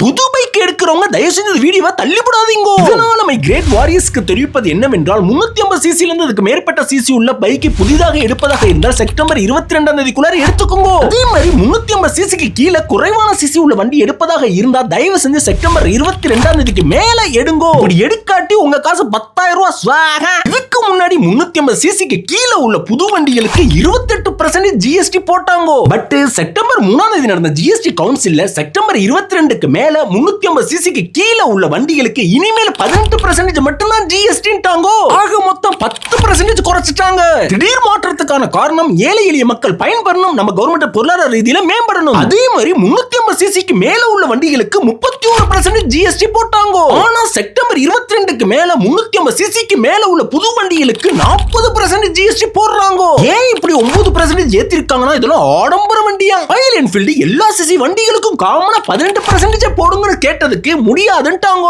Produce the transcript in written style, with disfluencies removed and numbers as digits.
புது பைக் எடுக்கிறவங்க தயவு செஞ்சு வீடியோவை தள்ளிவிடாதீங்க. இதனால மை கிரேட் வாரியர்ஸ்க்கு தெரிவிப்பது என்னவென்றால் 350 சிசி இருந்து அதுக்கு மேற்பட்ட சிசி உள்ள பைக்கை புதிதாக எடுப்பதாக இருந்தால் செப்டம்பர் 22ஆம் தேதிக்குள்ளார எடுத்துக்கோங்க. அதே மாதிரி 350 சிசிக்கு கீழே குறைவான சிசி உள்ள வண்டி எடுப்பதாக இருந்தா தயவு செஞ்சு செப்டம்பர் 22ஆம் தேதிக்கு மேல எடுங்கோ. இப்படி எடுக்காட்டி உங்க காசு 10,000 ரூபாய் ஸ்வாக. இதுக்கு முன்னாடி 350 சிசிக்கு கீழே உள்ள புது வண்டிகளுக்கு 28% ஜிஎஸ்டி போட்டாங்க. பட் செப்டம்பர் 3ஆம் தேதி நடந்த ஜிஎஸ்டி கவுன்சில்ல செப்டம்பர் 22க்கு மேல 350 சிசிக்கு கீழே உள்ள வண்டிகளுக்கு இனிமேல் 18% மட்டும் தான் ஜிஎஸ்டின்ட்டாங்க. ஆக மொத்தம் 10% குறைச்சிட்டாங்க. திடீர் மாற்றத்துக்கான காரணம் ஏழை எளிய மக்கள் பயன்பெறணும், நம்ம கவர்மெண்ட் பொருளாதார ரீதியில மேம்படணும். அதே மாதிரி 350 சிசிக்கு மேல உள்ள வண்டிகளுக்கு 31% ஜிஎஸ்டி போட்டாங்க. ஆனா செப்டம்பர் 22க்கு மேல 350 சிசிக்கு மேல உள்ள புது வண்டிகளுக்கு 40% ஜிஎஸ்டி போடுறாங்க. ஏன் இப்படி 9% ஏத்திருக்காங்கன்னா இதெல்லாம் ஆடம்பர வண்டியா? ராயல் என்ஃபீல்டு எல்லா சிசி வண்டிகளுக்கும் காமனா 18% போடுங்கன்னு கேட்டதுக்கு முடியாதுன்ட்டாங்க.